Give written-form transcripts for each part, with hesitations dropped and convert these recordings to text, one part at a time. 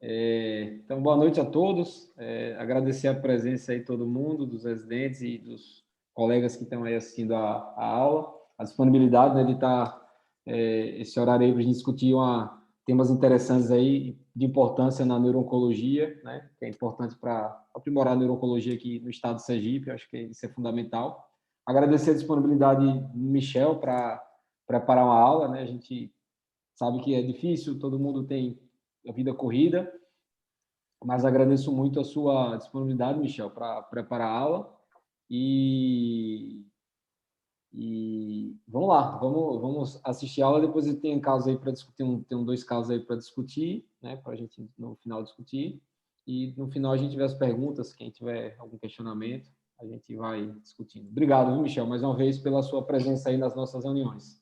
Então, boa noite a todos. Agradecer a presença aí de todo mundo, dos residentes e dos colegas que estão aí assistindo a aula, a disponibilidade, né, de estar esse horário aí para a gente discutir temas interessantes aí de importância na neuro-oncologia, né, que é importante para aprimorar a neuro-oncologia aqui no estado de Sergipe. Eu acho que isso é fundamental. Agradecer a disponibilidade do Michel para preparar uma aula, né? A gente sabe que é difícil, todo mundo tem a vida corrida, mas agradeço muito a sua disponibilidade, Michel, para preparar a aula. E, vamos lá, vamos assistir a aula. Depois tem casos aí para discutir, tem dois casos aí para discutir, né, para a gente no final discutir. E no final a gente tiver as perguntas, quem tiver algum questionamento, a gente vai discutindo. Obrigado, viu, Michel, mais uma vez pela sua presença aí nas nossas reuniões.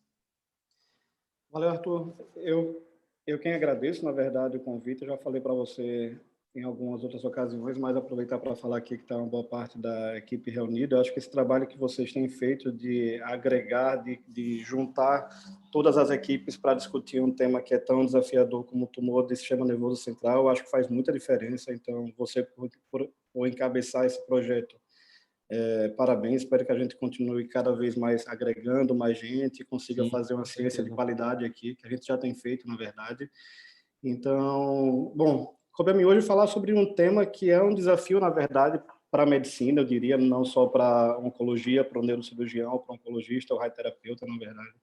Valeu, Arthur. Eu quem agradeço, na verdade, o convite. Eu já falei para você em algumas outras ocasiões, mas aproveitar para falar aqui que está uma boa parte da equipe reunida. Eu acho que esse trabalho que vocês têm feito de agregar, de juntar todas as equipes para discutir um tema que é tão desafiador como o tumor do sistema nervoso central, eu acho que faz muita diferença. Então, você, por encabeçar esse projeto, parabéns, espero que a gente continue cada vez mais agregando mais gente, consiga Sim, fazer uma com ciência de certeza. qualidade aqui, que a gente já tem feito, na verdade. Então, bom, coube-me hoje falar sobre um tema que é um desafio, na verdade, para a medicina, eu diria, não só para a oncologia, para o neurocirurgião, para o oncologista, ou radioterapeuta, na verdade.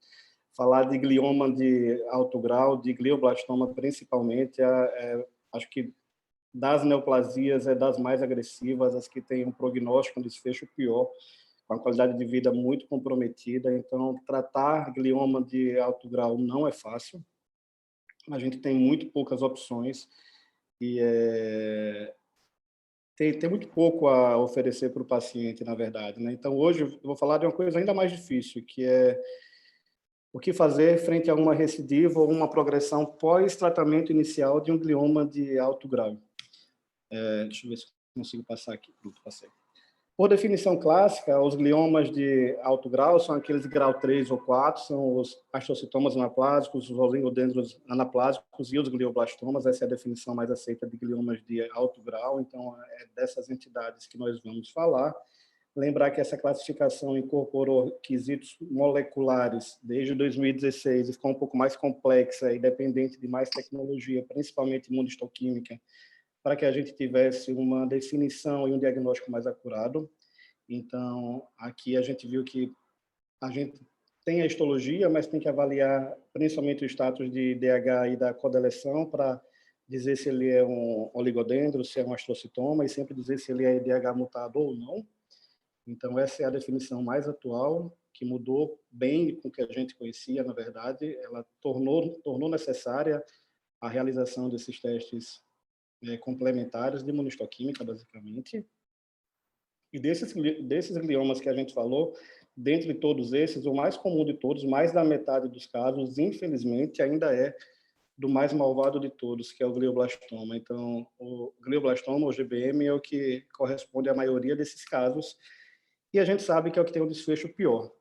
Falar de glioma de alto grau, de glioblastoma principalmente, acho que das neoplasias é das mais agressivas, as que têm um prognóstico, um desfecho pior, com a qualidade de vida muito comprometida. Então, tratar glioma de alto grau não é fácil. A gente tem muito poucas opções e tem muito pouco a oferecer para o paciente, na verdade, né? Então, hoje eu vou falar de uma coisa ainda mais difícil, que é o que fazer frente a uma recidiva ou uma progressão pós-tratamento inicial de um glioma de alto grau. Deixa eu ver se consigo passar aqui. Pronto, passei. Por definição clássica, os gliomas de alto grau são aqueles de grau 3 ou 4, são os astrocitomas anaplásicos, os oligodendros anaplásicos e os glioblastomas. Essa é a definição mais aceita de gliomas de alto grau, então é dessas entidades que nós vamos falar. Lembrar que essa classificação incorporou quesitos moleculares desde 2016 e ficou um pouco mais complexa e dependente de mais tecnologia, principalmente imunistoquímica, para que a gente tivesse uma definição e um diagnóstico mais acurado. Então, aqui a gente viu que a gente tem a histologia, mas tem que avaliar principalmente o status de DH e da codeleção para dizer se ele é um oligodendro, se é um astrocitoma, e sempre dizer se ele é DH mutado ou não. Então, essa é a definição mais atual, que mudou bem com o que a gente conhecia, na verdade. Ela tornou necessária a realização desses testes complementares de imunistoquímica, basicamente. E desses gliomas que a gente falou, dentre todos esses, o mais comum de todos, mais da metade dos casos, infelizmente, ainda é do mais malvado de todos, que é o glioblastoma. Então, o glioblastoma, o GBM, é o que corresponde à maioria desses casos, e a gente sabe que é o que tem um desfecho pior.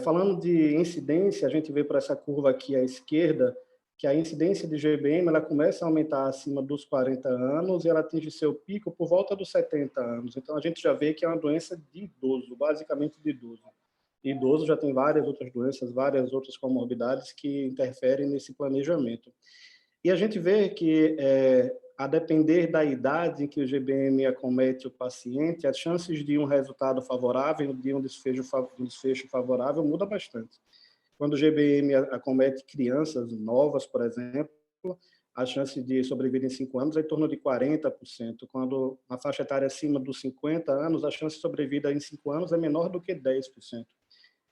Falando de incidência, a gente vê para essa curva aqui à esquerda, que a incidência de GBM ela começa a aumentar acima dos 40 anos e ela atinge seu pico por volta dos 70 anos. Então, a gente já vê que é uma doença de idoso, basicamente de idoso. E idoso já tem várias outras doenças, várias outras comorbidades que interferem nesse planejamento. E a gente vê que, a depender da idade em que o GBM acomete o paciente, as chances de um resultado favorável, de um desfecho favorável, muda bastante. Quando o GBM acomete crianças novas, por exemplo, a chance de sobrevida em 5 anos é em torno de 40%. Quando na faixa etária acima dos 50 anos, a chance de sobrevida em 5 anos é menor do que 10%.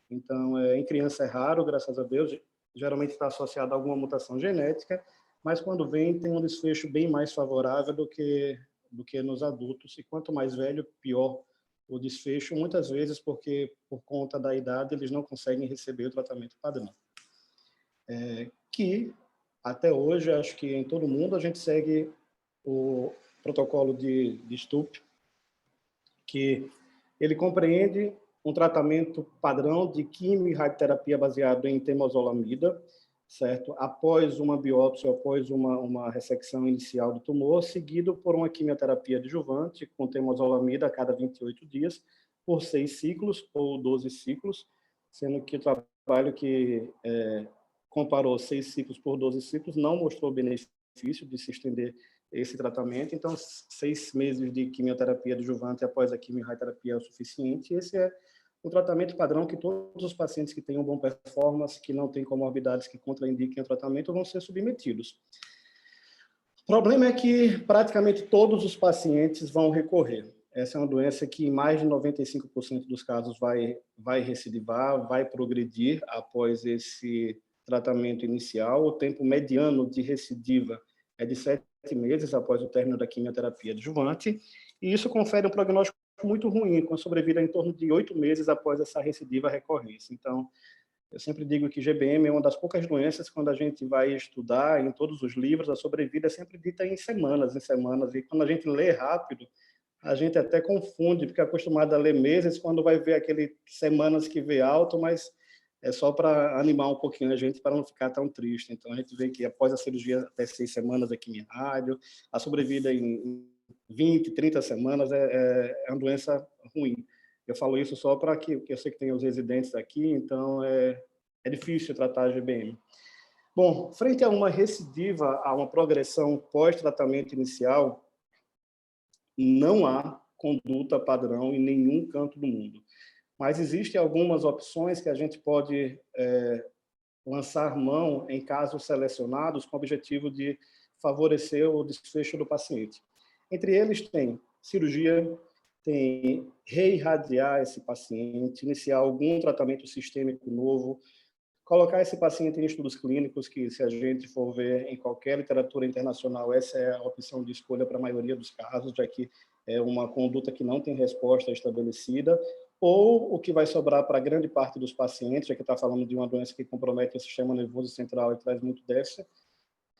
Então, em criança é raro, graças a Deus, geralmente está associado a alguma mutação genética, mas quando vem, tem um desfecho bem mais favorável do que nos adultos. E quanto mais velho, pior o desfecho, muitas vezes porque, por conta da idade, eles não conseguem receber o tratamento padrão. Que, até hoje, acho que em todo mundo, a gente segue o protocolo de Stupp, que ele compreende um tratamento padrão de quimio e radioterapia baseado em temozolomida, certo? Após uma biópsia, após uma ressecção inicial do tumor, seguido por uma quimioterapia adjuvante com temozolomida a cada 28 dias, por 6 ciclos ou 12 ciclos, sendo que o trabalho que comparou 6 ciclos por 12 ciclos não mostrou benefício de se estender esse tratamento. Então, 6 meses de quimioterapia adjuvante após a quimioterapia é o suficiente. Esse é o tratamento padrão que todos os pacientes que tenham bom performance, que não têm comorbidades que contraindiquem o tratamento, vão ser submetidos. O problema é que praticamente todos os pacientes vão recorrer. Essa é uma doença que em mais de 95% dos casos vai recidivar, vai progredir após esse tratamento inicial. O tempo mediano de recidiva é de 7 meses após o término da quimioterapia adjuvante, e isso confere um prognóstico muito ruim, com a sobrevida em torno de 8 meses após essa recidiva recorrência. Então, eu sempre digo que GBM é uma das poucas doenças, quando a gente vai estudar em todos os livros, a sobrevida é sempre dita em semanas, e quando a gente lê rápido, a gente até confunde, porque é acostumado a ler meses, quando vai ver aquele semanas que vê alto, mas é só para animar um pouquinho a gente, para não ficar tão triste. Então, a gente vê que após a cirurgia, até 6 semanas aqui em rádio, a sobrevida em 20, 30 semanas é uma doença ruim. Eu falo isso só para que eu sei que tem os residentes aqui, então é difícil tratar a GBM. Bom, frente a uma recidiva, a uma progressão pós-tratamento inicial, não há conduta padrão em nenhum canto do mundo. Mas existem algumas opções que a gente pode lançar mão em casos selecionados com o objetivo de favorecer o desfecho do paciente. Entre eles tem cirurgia, tem reirradiar esse paciente, iniciar algum tratamento sistêmico novo, colocar esse paciente em estudos clínicos, que se a gente for ver em qualquer literatura internacional, essa é a opção de escolha para a maioria dos casos, já que é uma conduta que não tem resposta estabelecida, ou o que vai sobrar para grande parte dos pacientes, já que está falando de uma doença que compromete o sistema nervoso central e traz muito déficit,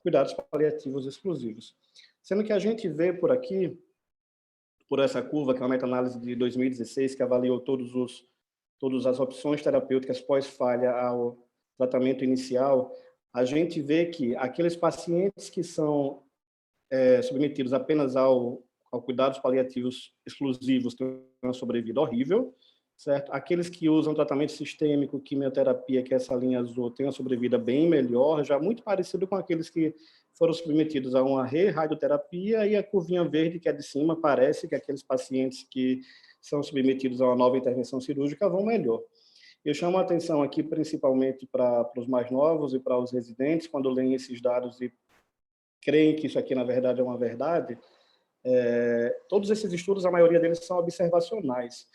cuidados paliativos exclusivos. Sendo que a gente vê por aqui, por essa curva, que é uma meta-análise de 2016, que avaliou todas as opções terapêuticas pós-falha ao tratamento inicial, a gente vê que aqueles pacientes que são submetidos apenas ao cuidados paliativos exclusivos têm uma sobrevida horrível, certo? Aqueles que usam tratamento sistêmico, quimioterapia, que é essa linha azul, têm uma sobrevida bem melhor, já muito parecido com aqueles que foram submetidos a uma radioterapia, e a curvinha verde, que é de cima, parece que aqueles pacientes que são submetidos a uma nova intervenção cirúrgica vão melhor. Eu chamo a atenção aqui principalmente para os mais novos e para os residentes, quando leem esses dados e creem que isso aqui, na verdade, é uma verdade. Todos esses estudos, a maioria deles são observacionais,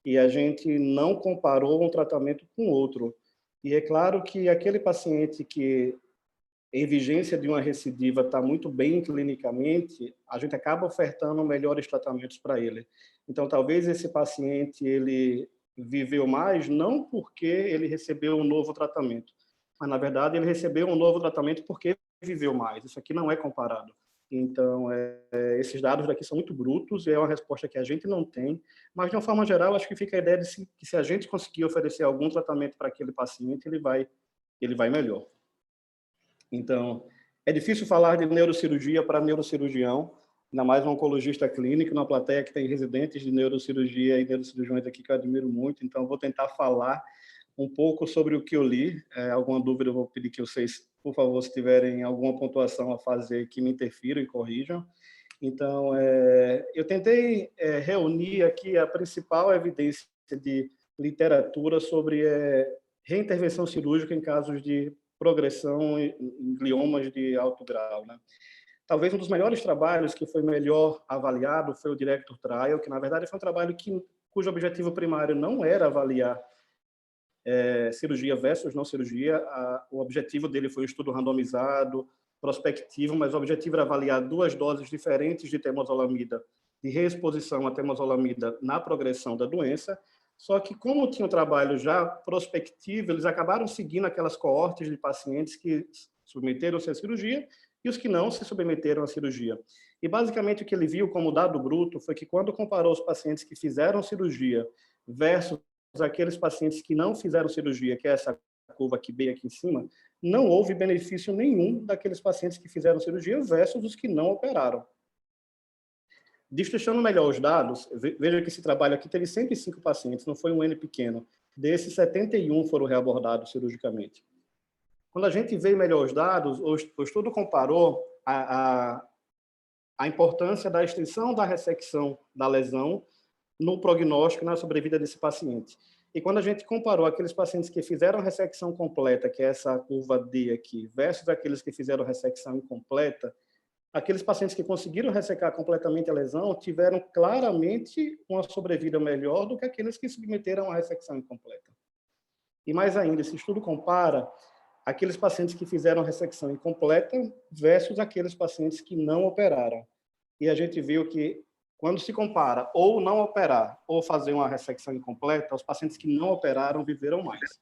e a gente não comparou um tratamento com outro. E é claro que aquele paciente que, em vigência de uma recidiva, está muito bem clinicamente, a gente acaba ofertando melhores tratamentos para ele. Então, talvez esse paciente ele viveu mais não porque ele recebeu um novo tratamento, mas, na verdade, ele recebeu um novo tratamento porque viveu mais. Isso aqui não é comparado. Então, esses dados daqui são muito brutos, e é uma resposta que a gente não tem, mas, de uma forma geral, acho que fica a ideia de que se a gente conseguir oferecer algum tratamento para aquele paciente, ele vai melhor. Então, é difícil falar de neurocirurgia para neurocirurgião, ainda mais um oncologista clínico, na plateia que tem residentes de neurocirurgia e neurocirurgiões aqui que eu admiro muito, então vou tentar falar um pouco sobre o que eu li. Alguma dúvida eu vou pedir que vocês, por favor, se tiverem alguma pontuação a fazer, que me interfiram e corrijam. Então, eu tentei reunir aqui a principal evidência de literatura sobre reintervenção cirúrgica em casos de progressão em gliomas de alto grau, né? Talvez um dos melhores trabalhos que foi melhor avaliado foi o Director Trial, que, na verdade, foi um trabalho cujo objetivo primário não era avaliar cirurgia versus não cirurgia. O objetivo dele foi um estudo randomizado, prospectivo, mas o objetivo era avaliar 2 doses diferentes de temozolomida, de reexposição à temozolomida na progressão da doença. Só que, como tinha um trabalho já prospectivo, eles acabaram seguindo aquelas coortes de pacientes que submeteram-se à cirurgia e os que não se submeteram à cirurgia. E, basicamente, o que ele viu como dado bruto foi que, quando comparou os pacientes que fizeram cirurgia versus aqueles pacientes que não fizeram cirurgia, que é essa curva aqui bem aqui em cima, não houve benefício nenhum daqueles pacientes que fizeram cirurgia versus os que não operaram. Destrinchando melhor os dados, veja que esse trabalho aqui teve 105 pacientes, não foi um N pequeno. Desses, 71 foram reabordados cirurgicamente. Quando a gente vê melhor os dados, o estudo comparou a importância da extensão da ressecção da lesão no prognóstico, na sobrevida desse paciente. E quando a gente comparou aqueles pacientes que fizeram ressecção completa, que é essa curva D aqui, versus aqueles que fizeram ressecção incompleta, aqueles pacientes que conseguiram ressecar completamente a lesão tiveram claramente uma sobrevida melhor do que aqueles que submeteram à ressecção incompleta. E mais ainda, esse estudo compara aqueles pacientes que fizeram ressecção incompleta versus aqueles pacientes que não operaram. E a gente viu que, quando se compara ou não operar ou fazer uma ressecção incompleta, os pacientes que não operaram viveram mais.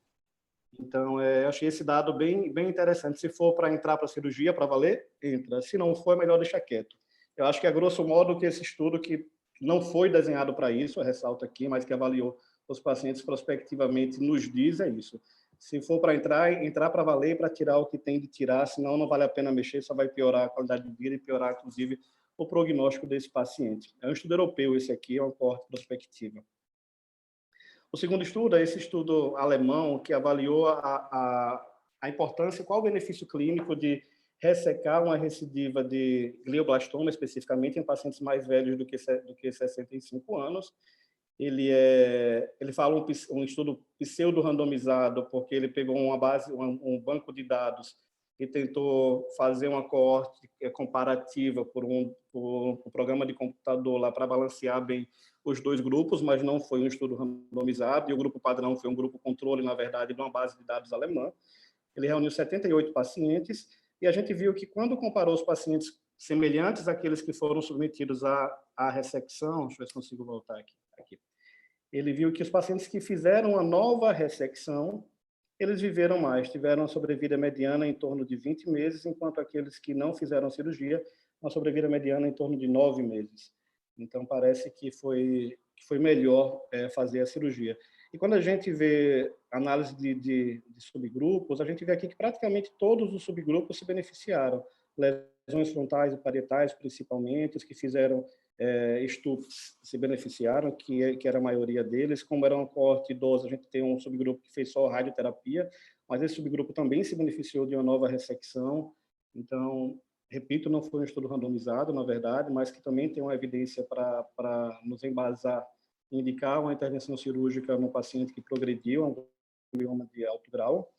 Então, eu achei esse dado bem interessante. Se for para entrar para a cirurgia, para valer, entra. Se não for, é melhor deixar quieto. Eu acho que, a grosso modo, que esse estudo, que não foi desenhado para isso, eu ressalto aqui, mas que avaliou os pacientes prospectivamente, nos diz é isso. Se for para entrar para valer, para tirar o que tem de tirar, senão não vale a pena mexer, só vai piorar a qualidade de vida e piorar, inclusive, o prognóstico desse paciente. É um estudo europeu, esse aqui, é uma coorte prospectiva. O segundo estudo é esse estudo alemão que avaliou a importância, qual o benefício clínico de ressecar uma recidiva de glioblastoma, especificamente em pacientes mais velhos do que 65 anos. Ele fala um estudo pseudo-randomizado, porque ele pegou um banco de dados e tentou fazer uma coorte comparativa por um programa de computador lá para balancear bem os dois grupos, mas não foi um estudo randomizado, e o grupo padrão foi um grupo controle, na verdade, de uma base de dados alemã. Ele reuniu 78 pacientes, e a gente viu que, quando comparou os pacientes semelhantes àqueles que foram submetidos à ressecção, deixa eu ver se consigo voltar aqui. Ele viu que os pacientes que fizeram a nova ressecção, eles viveram mais, tiveram uma sobrevida mediana em torno de 20 meses, enquanto aqueles que não fizeram cirurgia, uma sobrevida mediana em torno de 9 meses. Então, parece que foi melhor fazer a cirurgia. E quando a gente vê análise de subgrupos, a gente vê aqui que praticamente todos os subgrupos se beneficiaram. Lesões frontais e parietais, principalmente, os que fizeram estupros se beneficiaram, que era a maioria deles. Como era uma coorte idosa, a gente tem um subgrupo que fez só radioterapia, mas esse subgrupo também se beneficiou de uma nova ressecção. Então, repito, não foi um estudo randomizado, na verdade, mas que também tem uma evidência para nos embasar, indicar uma intervenção cirúrgica no paciente que progrediu a um glioma de alto grau.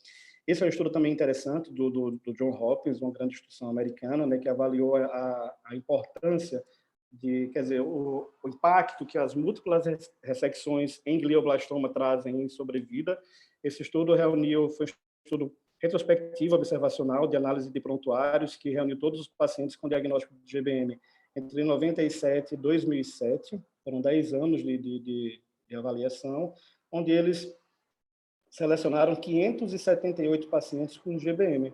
Esse é um estudo também interessante do John Hopkins, uma grande instituição americana, né, que avaliou a importância quer dizer, o impacto que as múltiplas ressecções em glioblastoma trazem em sobrevida. Esse estudo foi um estudo retrospectivo observacional de análise de prontuários, que reuniu todos os pacientes com diagnóstico de GBM entre 97 e 2007, foram 10 anos de avaliação, onde eles selecionaram 578 pacientes com GBM.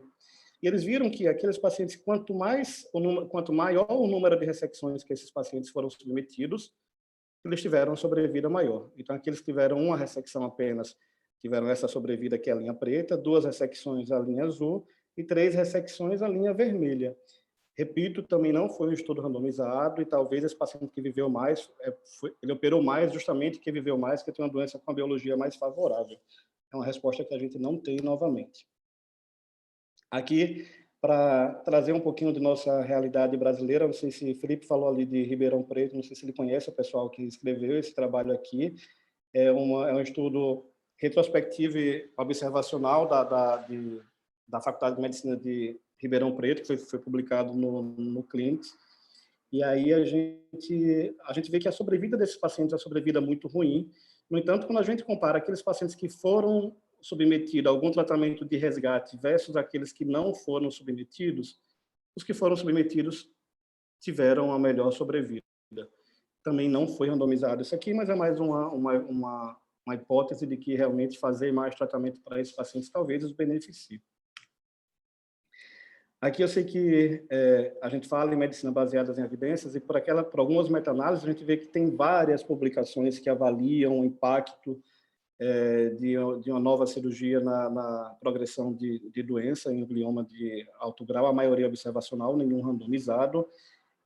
E eles viram que aqueles pacientes, quanto maior o número de ressecções que esses pacientes foram submetidos, eles tiveram uma sobrevida maior. Então, aqueles que tiveram uma ressecção apenas tiveram essa sobrevida, que é a linha preta, 2 ressecções, a linha azul, e 3 ressecções, a linha vermelha. Repito, também não foi um estudo randomizado, e talvez esse paciente que viveu mais, ele operou mais justamente que viveu mais, que tem uma doença com a biologia mais favorável. É uma resposta que a gente não tem novamente. Aqui, para trazer um pouquinho de nossa realidade brasileira, não sei se o Felipe falou ali de Ribeirão Preto, não sei se ele conhece o pessoal que escreveu esse trabalho aqui. É um estudo retrospectivo e observacional da Faculdade de Medicina de Ribeirão Preto, que foi publicado no Clinics. E aí a gente vê que a sobrevida desses pacientes é uma sobrevida muito ruim. No entanto, quando a gente compara aqueles pacientes que foram submetidos a algum tratamento de resgate versus aqueles que não foram submetidos, os que foram submetidos tiveram a melhor sobrevida. Também não foi randomizado isso aqui, mas é mais uma hipótese de que realmente fazer mais tratamento para esses pacientes talvez os beneficie. Aqui eu sei que a gente fala em medicina baseada em evidências, e por algumas meta-análises a gente vê que tem várias publicações que avaliam o impacto de uma nova cirurgia na progressão de doença em glioma de alto grau, a maioria observacional, nenhum randomizado.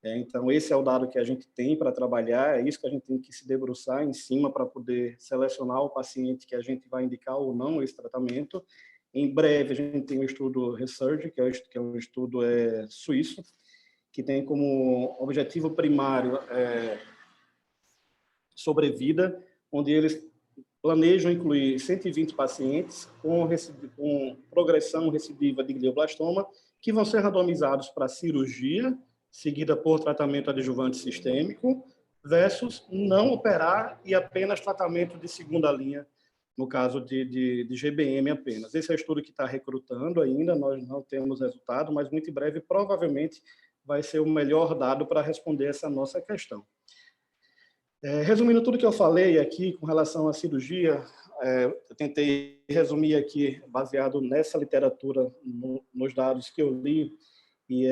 Então, esse é o dado que a gente tem para trabalhar, é isso que a gente tem que se debruçar em cima para poder selecionar o paciente que a gente vai indicar ou não esse tratamento. Em breve, a gente tem um estudo Resurge, que é um estudo suíço, que tem como objetivo primário sobrevida, onde eles planejam incluir 120 pacientes com progressão recidiva de glioblastoma, que vão ser randomizados para cirurgia, seguida por tratamento adjuvante sistêmico, versus não operar e apenas tratamento de segunda linha, no caso de GBM apenas. Esse é o estudo que está recrutando ainda, nós não temos resultado, mas muito em breve, provavelmente, vai ser o melhor dado para responder essa nossa questão. Resumindo tudo que eu falei aqui com relação à cirurgia, eu tentei resumir aqui, baseado nessa literatura, nos dados que eu li, e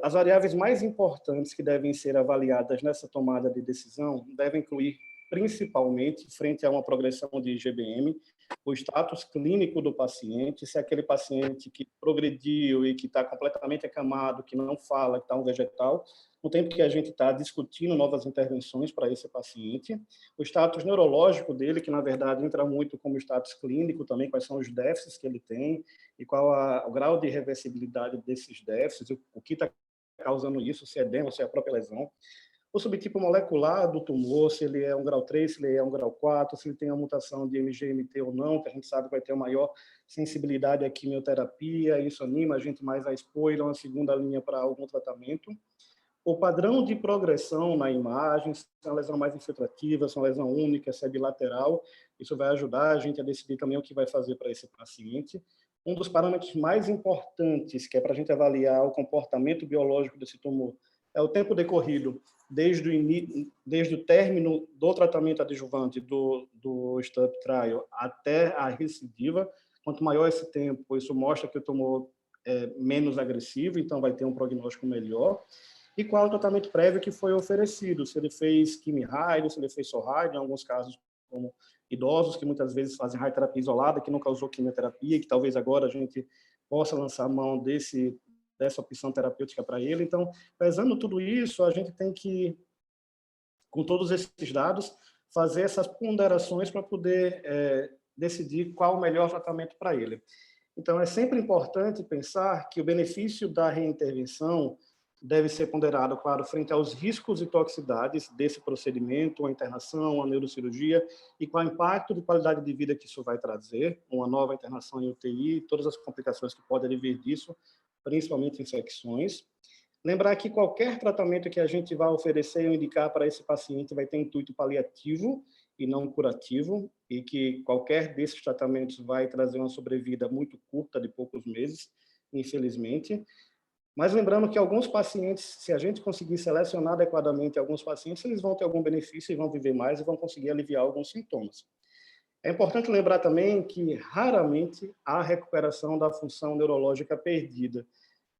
as variáveis mais importantes que devem ser avaliadas nessa tomada de decisão devem incluir, principalmente, frente a uma progressão de GBM, o status clínico do paciente, se é aquele paciente que progrediu e que está completamente acamado, que não fala, que está um vegetal, no tempo que a gente está discutindo novas intervenções para esse paciente, o status neurológico dele, que na verdade entra muito como status clínico também, quais são os déficits que ele tem e qual o grau de reversibilidade desses déficits, o que está causando isso, se é edema, se é a própria lesão. O subtipo molecular do tumor, se ele é um grau 3, se ele é um grau 4, se ele tem uma mutação de MGMT ou não, que a gente sabe que vai ter uma maior sensibilidade à quimioterapia, isso anima a gente mais a expor ele a uma segunda linha para algum tratamento. O padrão de progressão na imagem, se é uma lesão mais infiltrativa, se é uma lesão única, se é bilateral, isso vai ajudar a gente a decidir também o que vai fazer para esse paciente. Um dos parâmetros mais importantes, que é para a gente avaliar o comportamento biológico desse tumor, é o tempo decorrido desde o término do tratamento adjuvante do STUP trial até a recidiva. Quanto maior esse tempo, isso mostra que o tumor é menos agressivo, então vai ter um prognóstico melhor. E qual o tratamento prévio que foi oferecido, se ele fez quimio-raio, se ele fez só-raio, em alguns casos, como idosos que muitas vezes fazem radioterapia isolada, que nunca usou quimioterapia, que talvez agora a gente possa lançar a mão dessa opção terapêutica para ele. Então, pesando tudo isso, a gente tem que, com todos esses dados, fazer essas ponderações para poder decidir qual o melhor tratamento para ele. Então, é sempre importante pensar que o benefício da reintervenção deve ser ponderado, claro, frente aos riscos e toxicidades desse procedimento, a internação, a neurocirurgia, e qual o impacto de qualidade de vida que isso vai trazer, uma nova internação em UTI, todas as complicações que podem advir disso, principalmente infecções. Lembrar que qualquer tratamento que a gente vai oferecer ou indicar para esse paciente vai ter intuito paliativo e não curativo, e que qualquer desses tratamentos vai trazer uma sobrevida muito curta, de poucos meses, infelizmente. Mas lembrando que alguns pacientes, se a gente conseguir selecionar adequadamente alguns pacientes, eles vão ter algum benefício e vão viver mais e vão conseguir aliviar alguns sintomas. É importante lembrar também que raramente há recuperação da função neurológica perdida.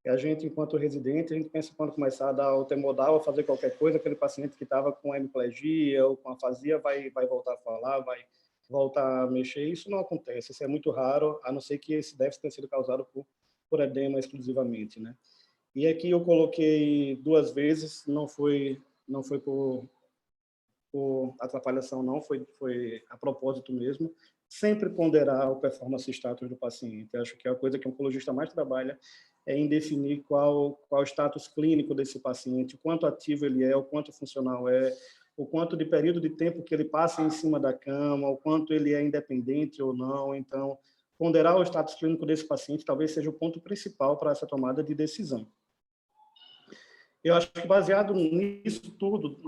E a gente, enquanto residente, a gente pensa quando começar a dar o temodal, a fazer qualquer coisa, aquele paciente que estava com hemiplegia ou com afasia vai voltar a falar, vai voltar a mexer. Isso não acontece, isso é muito raro, a não ser que esse déficit tenha sido causado por edema exclusivamente, né? E aqui eu coloquei 2 vezes, não foi por atrapalhação, não, foi a propósito mesmo, sempre ponderar o performance status do paciente. Acho que a coisa que o oncologista mais trabalha é em definir qual o status clínico desse paciente, o quanto ativo ele é, o quanto funcional é, o quanto de período de tempo que ele passa em cima da cama, o quanto ele é independente ou não. Então, ponderar o status clínico desse paciente talvez seja o ponto principal para essa tomada de decisão. Eu acho que baseado nisso tudo,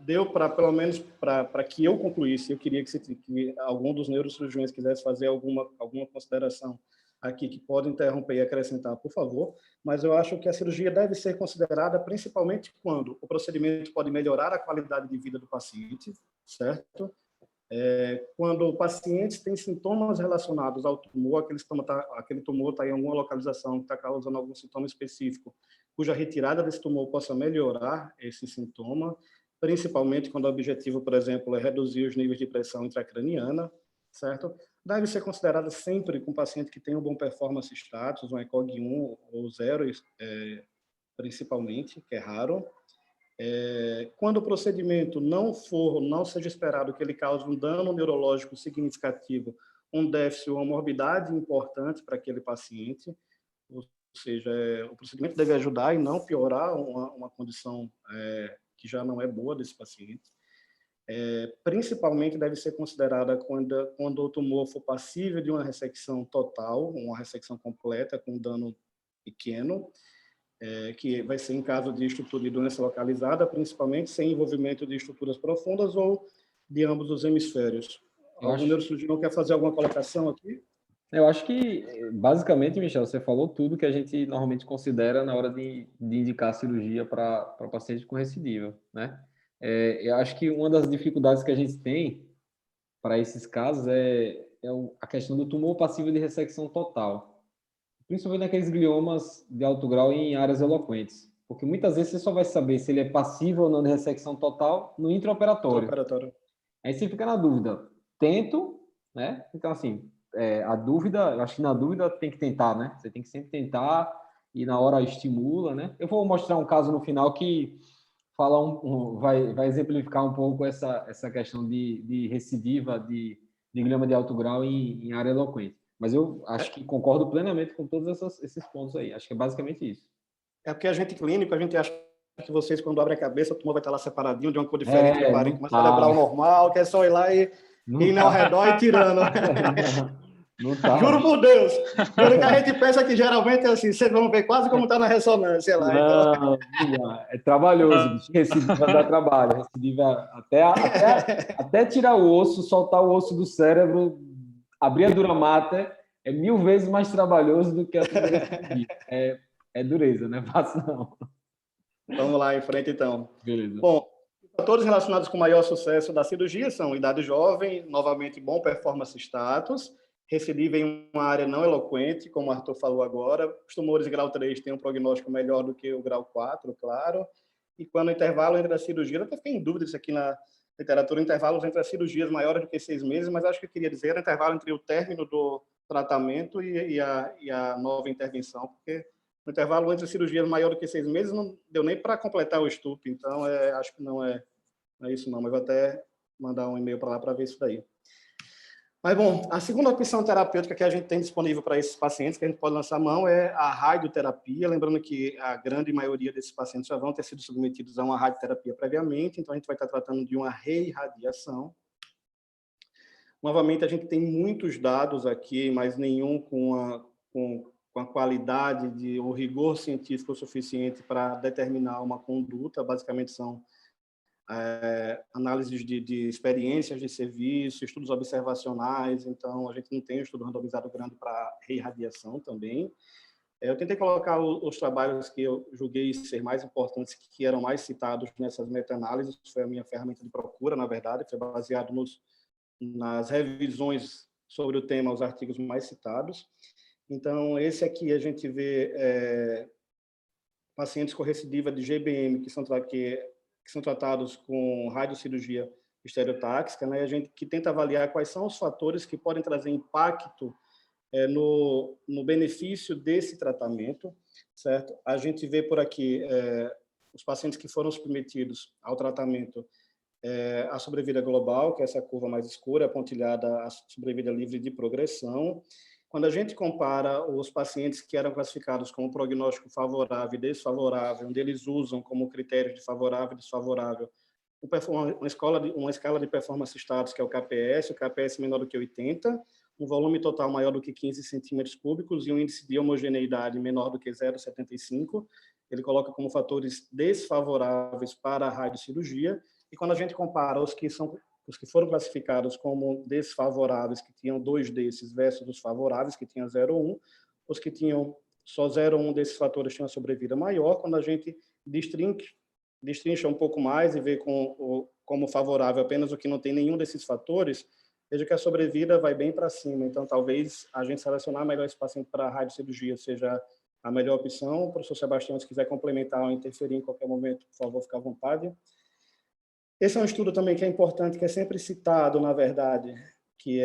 deu para, pelo menos, para que eu concluísse. Eu queria que algum dos neurocirurgiões quisesse fazer alguma consideração aqui, que pode interromper e acrescentar, por favor. Mas eu acho que a cirurgia deve ser considerada principalmente quando o procedimento pode melhorar a qualidade de vida do paciente, certo? Quando o paciente tem sintomas relacionados ao tumor, aquele tumor está em alguma localização que está causando algum sintoma específico, cuja retirada desse tumor possa melhorar esse sintoma, principalmente quando o objetivo, por exemplo, é reduzir os níveis de pressão intracraniana. certo? Deve ser considerada sempre com paciente que tem um bom performance status, um ECOG 1 ou 0, principalmente, que é raro. Quando o procedimento não seja esperado que ele cause um dano neurológico significativo, um déficit ou uma morbidade importante para aquele paciente, ou seja, o procedimento deve ajudar e não piorar uma condição que já não é boa desse paciente. Principalmente deve ser considerada quando o tumor for passível de uma ressecção total, uma ressecção completa com dano pequeno, que vai ser em caso de estrutura de doença localizada, principalmente sem envolvimento de estruturas profundas ou de ambos os hemisférios. Algum neurocirurgião quer fazer alguma colocação aqui? Eu acho que, basicamente, Michel, você falou tudo que a gente normalmente considera na hora de indicar a cirurgia para paciente com recidiva, né? Eu acho que uma das dificuldades que a gente tem para esses casos é a questão do tumor passível de ressecção total, principalmente naqueles gliomas de alto grau em áreas eloquentes, porque muitas vezes você só vai saber se ele é passível ou não de ressecção total no intraoperatório. Aí você fica na dúvida, tento, né? Então, assim, a dúvida, eu acho que na dúvida tem que tentar, né? Você tem que sempre tentar e na hora estimula, né? Eu vou mostrar um caso no final que fala vai exemplificar um pouco essa questão de recidiva de glioma de alto grau em área eloquente. Mas eu acho que concordo plenamente com todos esses pontos aí. Acho que é basicamente isso. É porque a gente clínico, a gente acha que vocês, quando abrem a cabeça, o tumor vai estar lá separadinho, de uma cor diferente do parênquima cerebral normal, que é só ir lá e ir ao redor e tirando. Não tá. Juro por Deus. Juro que a gente pensa que geralmente é assim, vocês vão ver quase como está na ressonância lá. Não, então. É trabalhoso. Recidiva dá trabalho. Recidiva até tirar o osso, soltar o osso do cérebro, abrir a dura mater, é 1000 vezes mais trabalhoso do que a primeira cirurgia. É dureza, não é fácil, não. Vamos lá, em frente, então. Beleza. Bom, fatores relacionados com maior sucesso da cirurgia são idade jovem, novamente bom performance status, recidiva em uma área não eloquente, como o Arthur falou agora. Os tumores de grau 3 têm um prognóstico melhor do que o grau 4, claro. E quando o intervalo entre as cirurgias, eu até fiquei em dúvida isso aqui na literatura, intervalos entre as cirurgias maiores do que 6 meses, mas acho que eu queria dizer era intervalo entre o término do tratamento e a nova intervenção, porque o intervalo entre as cirurgias maior do que 6 meses não deu nem para completar o estupe, então acho que não é isso não, mas vou até mandar um e-mail para lá para ver isso daí. Mas, bom, a segunda opção terapêutica que a gente tem disponível para esses pacientes, que a gente pode lançar mão, é a radioterapia, lembrando que a grande maioria desses pacientes já vão ter sido submetidos a uma radioterapia previamente, então a gente vai estar tratando de uma reirradiação. Novamente, a gente tem muitos dados aqui, mas nenhum com a qualidade ou rigor científico suficiente para determinar uma conduta. Basicamente, são análises de experiências de serviço, estudos observacionais. Então, a gente não tem um estudo randomizado grande para reirradiação também. Eu tentei colocar os trabalhos que eu julguei ser mais importantes, que eram mais citados nessas meta-análises. Foi a minha ferramenta de procura, na verdade, foi baseado nas revisões sobre o tema, os artigos mais citados. Então, esse aqui a gente vê pacientes com recidiva de GBM que são tratados com radiocirurgia estereotáxica, né? A gente que tenta avaliar quais são os fatores que podem trazer impacto no benefício desse tratamento, certo? A gente vê por aqui os pacientes que foram submetidos ao tratamento, a sobrevida global, que é essa curva mais escura, pontilhada, a sobrevida livre de progressão. Quando a gente compara os pacientes que eram classificados como prognóstico favorável e desfavorável, onde eles usam como critério de favorável e desfavorável uma escala de performance status, que é o KPS menor do que 80, um volume total maior do que 15 centímetros cúbicos e um índice de homogeneidade menor do que 0,75. Ele coloca como fatores desfavoráveis para a radiocirurgia. E quando a gente compara os que foram classificados como desfavoráveis, que tinham 2 desses, versus os favoráveis, que tinham 0,1, os que tinham só 0,1 desses fatores tinham sobrevida maior. Quando a gente destrincha um pouco mais e vê como favorável apenas o que não tem nenhum desses fatores, veja que a sobrevida vai bem para cima. Então, talvez a gente selecionar melhor esse paciente para a radiocirurgia seja a melhor opção. O professor Sebastião, se quiser complementar ou interferir em qualquer momento, por favor, fique à vontade. Esse é um estudo também que é importante, que é sempre citado, na verdade, que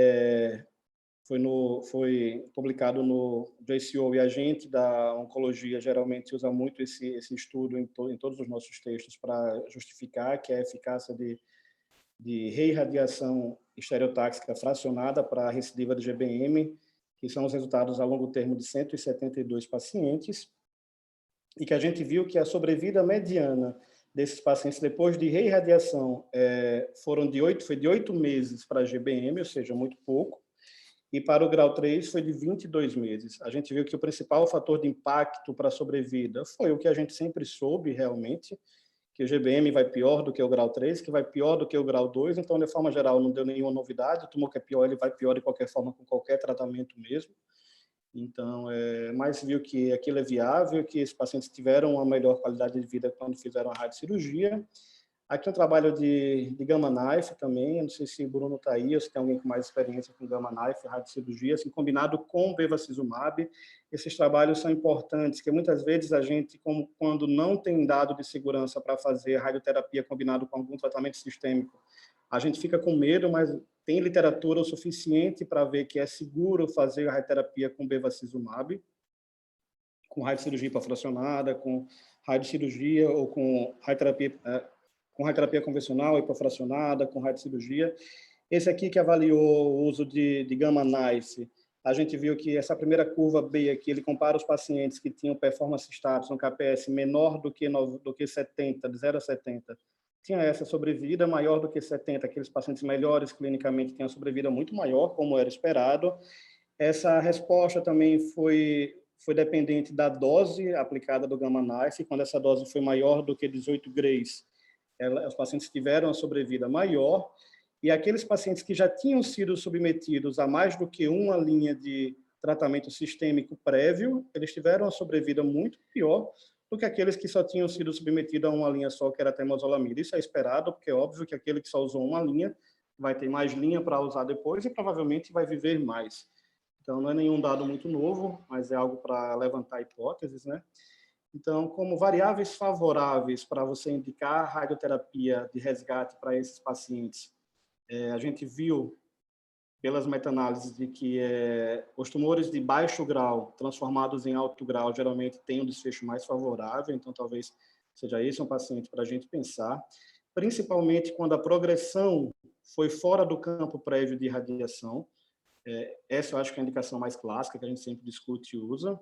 foi publicado no JCO, e a gente da oncologia geralmente usa muito esse estudo em todos os nossos textos para justificar que é a eficácia de reirradiação estereotáxica fracionada para a recidiva de GBM, que são os resultados a longo termo de 172 pacientes, e que a gente viu que a sobrevida mediana desses pacientes depois de reirradiação foi de 8 meses para a GBM, ou seja, muito pouco, e para o grau 3 foi de 22 meses. A gente viu que o principal fator de impacto para a sobrevida foi o que a gente sempre soube realmente, que o GBM vai pior do que o grau 3, que vai pior do que o grau 2, então, de forma geral, não deu nenhuma novidade, o tumor que é pior, ele vai pior de qualquer forma, com qualquer tratamento mesmo. Então, mas viu que aquilo é viável, que esses pacientes tiveram uma melhor qualidade de vida quando fizeram a radiocirurgia. Aqui um trabalho de Gamma Knife também, eu não sei se o Bruno está aí, ou se tem alguém com mais experiência com Gamma Knife, radiocirurgia, assim, combinado com bevacizumab. Esses trabalhos são importantes, porque muitas vezes a gente, quando não tem dado de segurança para fazer radioterapia combinado com algum tratamento sistêmico, a gente fica com medo, mas tem literatura o suficiente para ver que é seguro fazer a radioterapia com bevacizumab, com radiocirurgia hipofracionada, com radiocirurgia ou com radioterapia convencional, hipofracionada, com radiocirurgia. Esse aqui que avaliou o uso de Gamma Knife, a gente viu que essa primeira curva B aqui, ele compara os pacientes que tinham performance status no KPS menor do que 70, de 0 a 70, tinha essa sobrevida, maior do que 70, aqueles pacientes melhores clinicamente tinham sobrevida muito maior, como era esperado. Essa resposta também foi dependente da dose aplicada do Gamma Knife. Quando essa dose foi maior do que 18 grays, os pacientes tiveram a sobrevida maior, e aqueles pacientes que já tinham sido submetidos a mais do que uma linha de tratamento sistêmico prévio, eles tiveram a sobrevida muito pior do que aqueles que só tinham sido submetidos a uma linha só, que era a temozolomida. Isso é esperado, porque é óbvio que aquele que só usou uma linha vai ter mais linha para usar depois e provavelmente vai viver mais. Então, não é nenhum dado muito novo, mas é algo para levantar hipóteses, né? Então, como variáveis favoráveis para você indicar radioterapia de resgate para esses pacientes, a gente viu pelas meta-análises de que os tumores de baixo grau transformados em alto grau geralmente têm um desfecho mais favorável, então talvez seja esse um paciente para a gente pensar, principalmente quando a progressão foi fora do campo prévio de radiação. Essa eu acho que é a indicação mais clássica que a gente sempre discute e usa.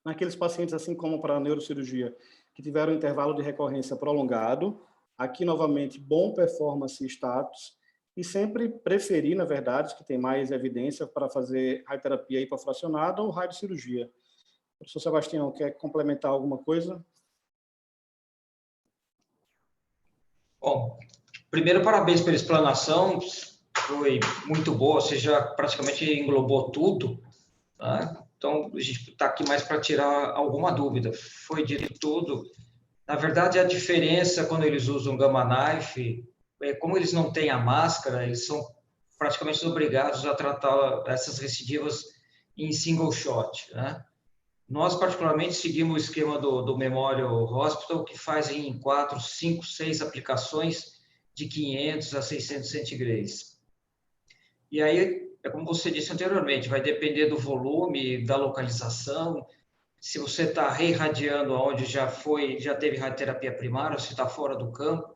Naqueles pacientes, assim como para a neurocirurgia, que tiveram um intervalo de recorrência prolongado, aqui novamente bom performance e status, e sempre preferir, na verdade, que tem mais evidência para fazer radioterapia hipofracionada ou radiocirurgia. Professor Sebastião, quer complementar alguma coisa? Bom, primeiro, parabéns pela explanação, foi muito boa, você já praticamente englobou tudo, tá? Então, a gente está aqui mais para tirar alguma dúvida. Foi dito tudo. Na verdade, a diferença quando eles usam Gamma Knife, como eles não têm a máscara, eles são praticamente obrigados a tratar essas recidivas em single shot, né? Nós, particularmente, seguimos o esquema do Memorial Hospital, que faz em 4, 5, 6 aplicações de 500 a 600 centigrays. E aí, é como você disse anteriormente, vai depender do volume, da localização, se você está reirradiando onde já teve radioterapia primária, ou se está fora do campo,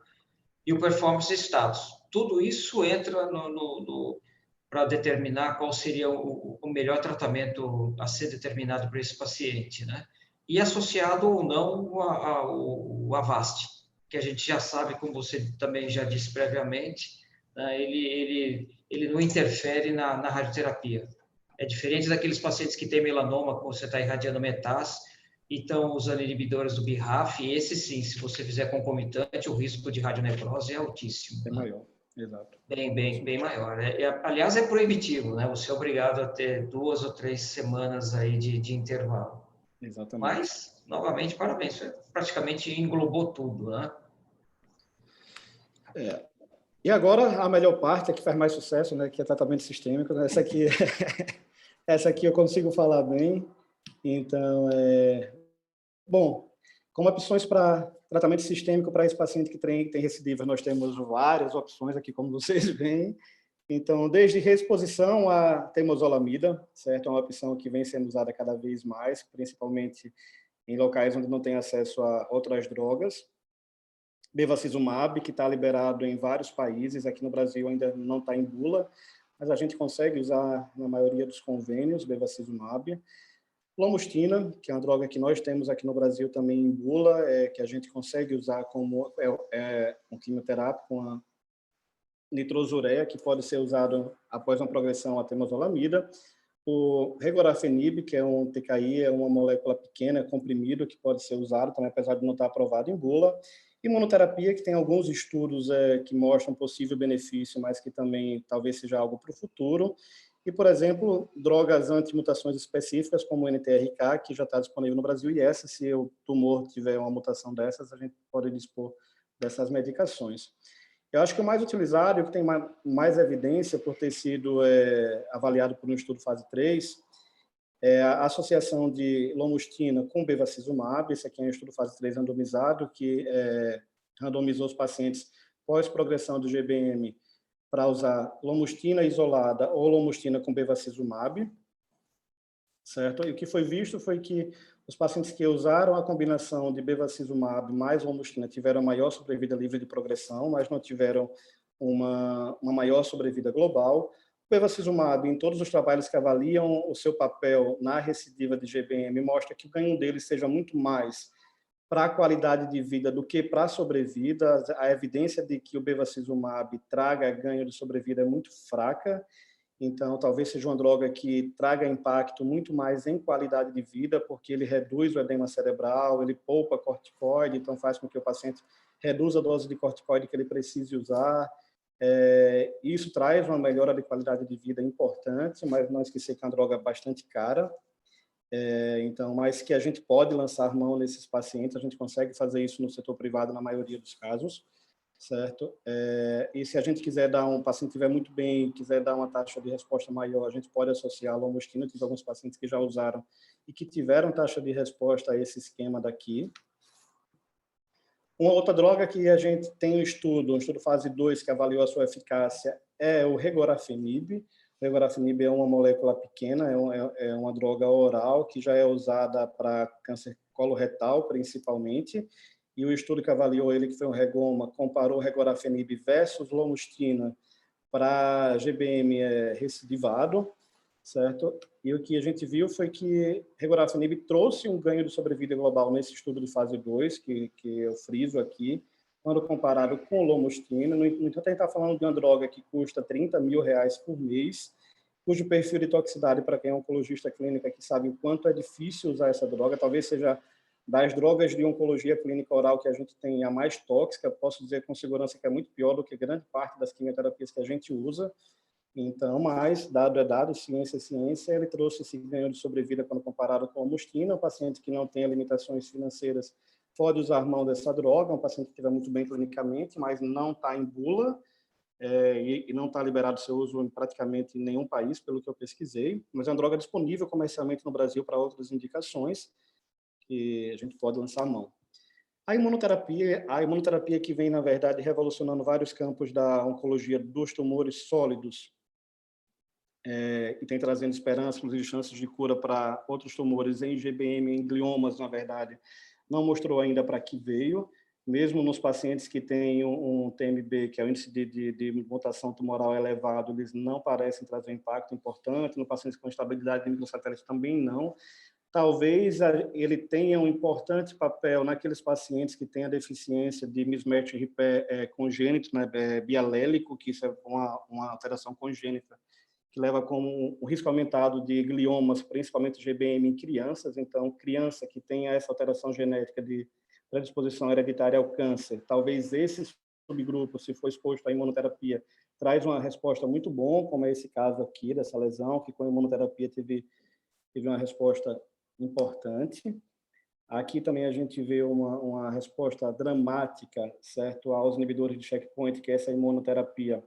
e o performance status. Tudo isso entra para determinar qual seria o melhor tratamento a ser determinado para esse paciente, né? E associado ou não ao Avast, que a gente já sabe, como você também já disse previamente, né, ele não interfere na radioterapia. É diferente daqueles pacientes que têm melanoma, como você está irradiando metástase, e estão usando inibidores do BRAF, e esse sim, se você fizer concomitante, o risco de radionecrose é altíssimo. É maior, exato. Bem maior. Aliás, é proibitivo, né? Você é obrigado a ter 2 ou 3 semanas aí de intervalo. Exatamente. Mas, novamente, parabéns. Você praticamente englobou tudo, né? E agora, a melhor parte, a que faz mais sucesso, né, que é tratamento sistêmico, né? Essa aqui eu consigo falar bem. Então, bom, como opções para tratamento sistêmico para esse paciente que tem recidivas, nós temos várias opções aqui, como vocês veem. Então, desde reexposição à temozolomida, certo? É uma opção que vem sendo usada cada vez mais, principalmente em locais onde não tem acesso a outras drogas. Bevacizumab, que está liberado em vários países, aqui no Brasil ainda não está em bula, mas a gente consegue usar na maioria dos convênios, bevacizumab. Lomostina, que é uma droga que nós temos aqui no Brasil também em bula, que a gente consegue usar como um quimioterápico, uma nitrosureia, que pode ser usado após uma progressão à temozolomida. O regorafenib, que é um TKI, é uma molécula pequena, é comprimido, que pode ser usado também, apesar de não estar aprovado em bula. Imunoterapia, que tem alguns estudos que mostram possível benefício, mas que também talvez seja algo para o futuro. E, por exemplo, drogas antimutações específicas, como o NTRK, que já está disponível no Brasil, e essa, se o tumor tiver uma mutação dessas, a gente pode dispor dessas medicações. Eu acho que o mais utilizado, e o que tem mais evidência por ter sido avaliado por um estudo fase 3, é a associação de lomostina com bevacizumab. Esse aqui é um estudo fase 3 randomizado, que randomizou os pacientes pós-progressão do GBM para usar lomostina isolada ou lomostina com bevacizumab, certo? E o que foi visto foi que os pacientes que usaram a combinação de bevacizumab mais lomostina tiveram maior sobrevida livre de progressão, mas não tiveram uma maior sobrevida global. O bevacizumab, em todos os trabalhos que avaliam o seu papel na recidiva de GBM, mostra que o ganho dele seja muito mais para a qualidade de vida do que para a sobrevida. A evidência de que o bevacizumab traga ganho de sobrevida é muito fraca. Então, talvez seja uma droga que traga impacto muito mais em qualidade de vida, porque ele reduz o edema cerebral, ele poupa corticoide, então faz com que o paciente reduza a dose de corticoide que ele precise usar. Isso traz uma melhora de qualidade de vida importante, mas não esquecer que é uma droga bastante cara. Então, mas que a gente pode lançar mão nesses pacientes, a gente consegue fazer isso no setor privado na maioria dos casos, certo? E se a gente quiser dar um paciente tiver muito bem, quiser dar uma taxa de resposta maior, a gente pode associar a lomostina. Tive alguns pacientes que já usaram e que tiveram taxa de resposta a esse esquema daqui. Uma outra droga que a gente tem um estudo fase 2 que avaliou a sua eficácia é o regorafenib. O regorafenib é uma molécula pequena, é uma droga oral que já é usada para câncer coloretal, principalmente. E o estudo que avaliou ele, que foi um Regoma, comparou o regorafenib versus lomostina para GBM recidivado, certo? E o que a gente viu foi que regorafenib trouxe um ganho de sobrevida global nesse estudo de fase 2, que eu friso aqui, quando comparado com lomostina. No entanto, a gente está falando de uma droga que custa R$30 mil por mês, cujo perfil de toxicidade, para quem é oncologista clínica, que sabe o quanto é difícil usar essa droga, talvez seja das drogas de oncologia clínica oral que a gente tem a mais tóxica. Posso dizer com segurança que é muito pior do que grande parte das quimioterapias que a gente usa. Então, mas, dado é dado, ciência é ciência, ele trouxe esse ganho de sobrevida quando comparado com a lomostina. Um paciente que não tenha limitações financeiras pode usar mão dessa droga, um paciente que estiver muito bem clinicamente, mas não está em bula, e não está liberado seu uso em praticamente nenhum país, pelo que eu pesquisei, mas é uma droga disponível comercialmente no Brasil para outras indicações, que a gente pode lançar a mão. A imunoterapia que vem, na verdade, revolucionando vários campos da oncologia dos tumores sólidos, e tem trazendo esperança, inclusive chances de cura para outros tumores em GBM, em gliomas, na verdade, não mostrou ainda para que veio, mesmo nos pacientes que têm um TMB, que é o índice de mutação tumoral elevado, eles não parecem trazer um impacto importante, no pacientes com estabilidade de microsatélite também não. Talvez ele tenha um importante papel naqueles pacientes que têm a deficiência de mismatch repair congênito, né, bialélico, que isso é uma alteração congênita, que leva como um risco aumentado de gliomas, principalmente GBM em crianças. Então, criança que tenha essa alteração genética de predisposição hereditária ao câncer, talvez esse subgrupo, se for exposto à imunoterapia, traz uma resposta muito bom, como é esse caso aqui, dessa lesão, que com a imunoterapia teve uma resposta importante. Aqui também a gente vê uma resposta dramática, certo, aos inibidores de checkpoint, que é essa imunoterapia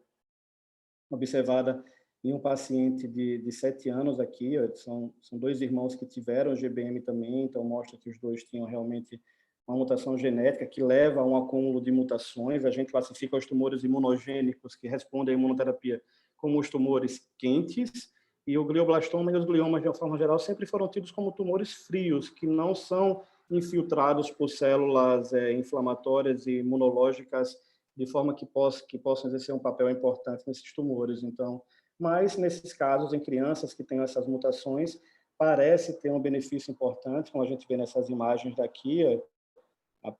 observada em um paciente de 7 anos aqui. São 2 irmãos que tiveram GBM também, então mostra que os 2 tinham realmente uma mutação genética que leva a um acúmulo de mutações. A gente classifica os tumores imunogênicos que respondem à imunoterapia como os tumores quentes, e o glioblastoma e os gliomas, de uma forma geral, sempre foram tidos como tumores frios, que não são infiltrados por células inflamatórias e imunológicas, de forma que possam exercer um papel importante nesses tumores. Então, mas, nesses casos, em crianças que têm essas mutações, parece ter um benefício importante, como a gente vê nessas imagens daqui.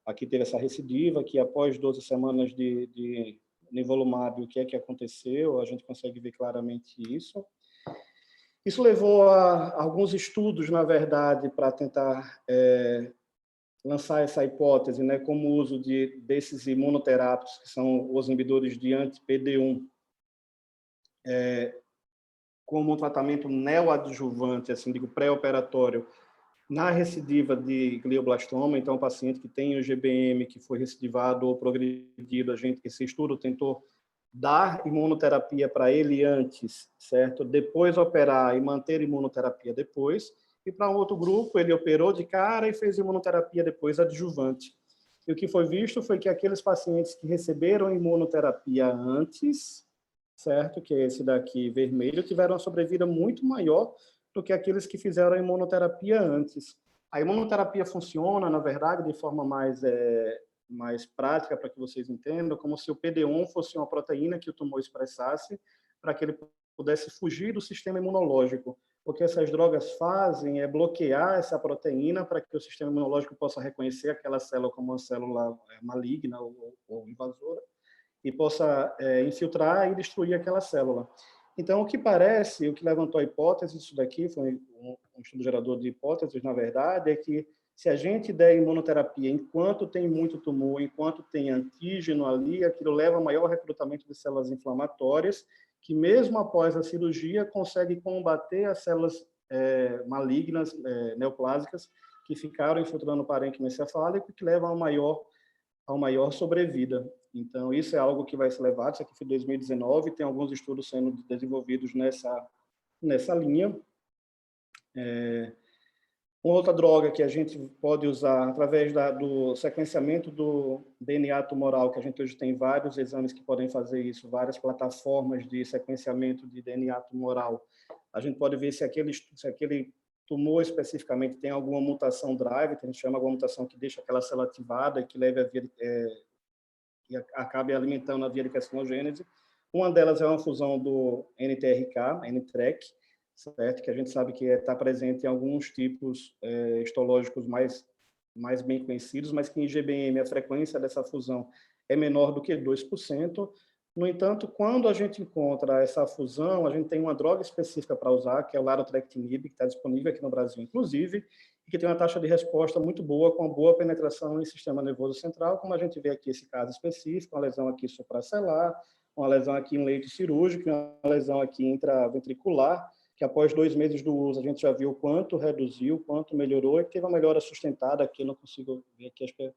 Aqui teve essa recidiva, que após 12 semanas de nivolumab, o que é que aconteceu? A gente consegue ver claramente isso. Isso levou a alguns estudos, na verdade, para tentar lançar essa hipótese, né, como o uso desses imunoterápicos, que são os inibidores de anti-PD1, como um tratamento neoadjuvante, assim, digo, pré-operatório, na recidiva de glioblastoma. Então, o paciente que tem o GBM, que foi recidivado ou progredido, esse estudo tentou dar imunoterapia para ele antes, certo? Depois operar e manter imunoterapia depois. E para um outro grupo, ele operou de cara e fez imunoterapia depois adjuvante. E o que foi visto foi que aqueles pacientes que receberam imunoterapia antes, certo? Que é esse daqui vermelho, tiveram uma sobrevida muito maior do que aqueles que fizeram a imunoterapia antes. A imunoterapia funciona, na verdade, de forma mais prática, para que vocês entendam, como se o PD1 fosse uma proteína que o tumor expressasse para que ele pudesse fugir do sistema imunológico. O que essas drogas fazem é bloquear essa proteína para que o sistema imunológico possa reconhecer aquela célula como uma célula maligna ou invasora e possa infiltrar e destruir aquela célula. Então, o que parece, o que levantou a hipótese, isso daqui foi um estudo gerador de hipóteses, na verdade, é que se a gente der imunoterapia enquanto tem muito tumor, enquanto tem antígeno ali, aquilo leva a maior recrutamento de células inflamatórias, que mesmo após a cirurgia consegue combater as células malignas, neoplásicas, que ficaram infiltrando o parênquima encefálico, que levam a maior sobrevida. Então, isso é algo que vai ser levado. Isso aqui foi 2019, tem alguns estudos sendo desenvolvidos nessa linha. Uma outra droga que a gente pode usar através do sequenciamento do DNA tumoral, que a gente hoje tem vários exames que podem fazer isso, várias plataformas de sequenciamento de DNA tumoral. A gente pode ver se aquele tumor especificamente tem alguma mutação drive, que a gente chama alguma mutação que deixa aquela célula ativada e que leve a via, que acabe alimentando a via de carcinogênese. Uma delas é uma fusão do NTRK, NTRK, certo? Que a gente sabe que está presente em alguns tipos histológicos mais bem conhecidos, mas que em GBM a frequência dessa fusão é menor do que 2%. No entanto, quando a gente encontra essa fusão, a gente tem uma droga específica para usar, que é o larotrectinib, que está disponível aqui no Brasil, inclusive, e que tem uma taxa de resposta muito boa, com boa penetração no sistema nervoso central, como a gente vê aqui esse caso específico, uma lesão aqui supracelular, uma lesão aqui em leito cirúrgico, uma lesão aqui intraventricular, que após 2 meses do uso a gente já viu quanto reduziu, quanto melhorou, e teve uma melhora sustentada aqui, eu não consigo ver aqui, acho que é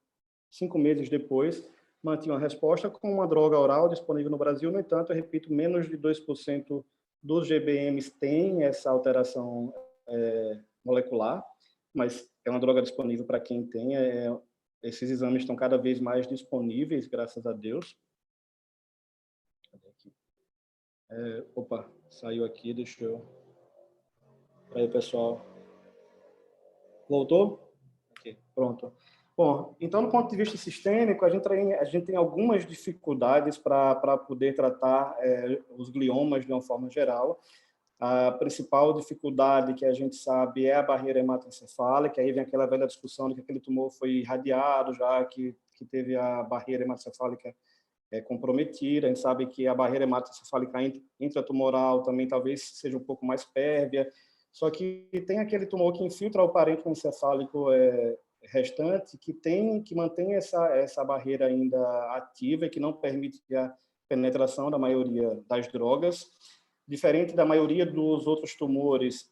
5 meses depois, mantinha uma resposta com uma droga oral disponível no Brasil. No entanto, eu repito, menos de 2% dos GBMs tem essa alteração molecular, mas é uma droga disponível para quem tem. Esses exames estão cada vez mais disponíveis, graças a Deus. Opa, saiu aqui, deixa eu... Aí, pessoal. Voltou? Aqui, pronto. Bom, então, do ponto de vista sistêmico, a gente tem algumas dificuldades para poder tratar os gliomas de uma forma geral. A principal dificuldade que a gente sabe é a barreira hematoencefálica. Aí vem aquela velha discussão de que aquele tumor foi irradiado, já que teve a barreira hematoencefálica comprometida. A gente sabe que a barreira hematoencefálica intratumoral também talvez seja um pouco mais pérvia. Só que tem aquele tumor que infiltra o parênquima encefálico restante, que mantém essa barreira ainda ativa e que não permite a penetração da maioria das drogas. Diferente da maioria dos outros tumores,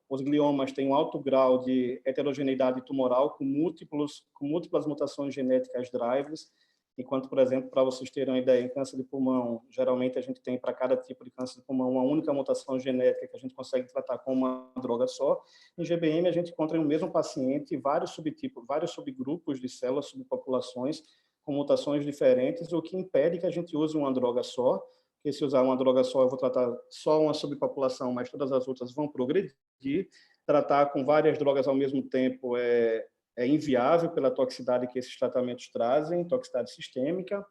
os gliomas têm um alto grau de heterogeneidade tumoral com múltiplas mutações genéticas drivers, enquanto, por exemplo, para vocês terem uma ideia, em câncer de pulmão, geralmente a gente tem para cada tipo de câncer de pulmão uma única mutação genética que a gente consegue tratar com uma droga só. Em GBM, a gente encontra no mesmo paciente vários subtipos, vários subgrupos de células, subpopulações com mutações diferentes, o que impede que a gente use uma droga só, porque se usar uma droga só, eu vou tratar só uma subpopulação, mas todas as outras vão progredir. Tratar com várias drogas ao mesmo tempo é inviável pela toxicidade que esses tratamentos trazem, toxicidade sistêmica.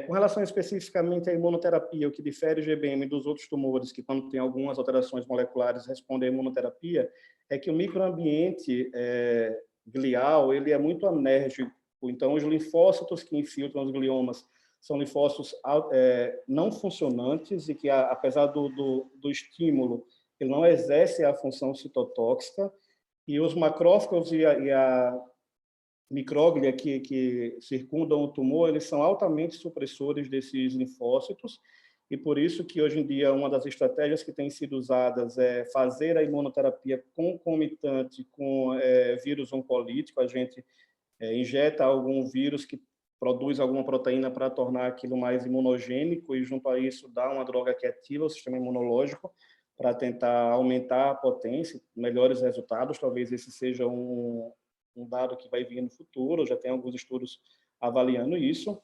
Com relação especificamente à imunoterapia, o que difere o GBM dos outros tumores, que quando tem algumas alterações moleculares respondem à imunoterapia, é que o microambiente glial ele é muito anérgico. Então, os linfócitos que infiltram os gliomas são linfócitos não funcionantes e que, apesar do estímulo, ele não exerce a função citotóxica. E os macrófagos e a micróglia que circundam o tumor, eles são altamente supressores desses linfócitos, e por isso que hoje em dia uma das estratégias que tem sido usadas é fazer a imunoterapia concomitante com vírus oncolítico. A gente injeta algum vírus que produz alguma proteína para tornar aquilo mais imunogênico, e junto a isso dá uma droga que ativa o sistema imunológico para tentar aumentar a potência, melhores resultados. Talvez esse seja um dado que vai vir no futuro, já tem alguns estudos avaliando isso.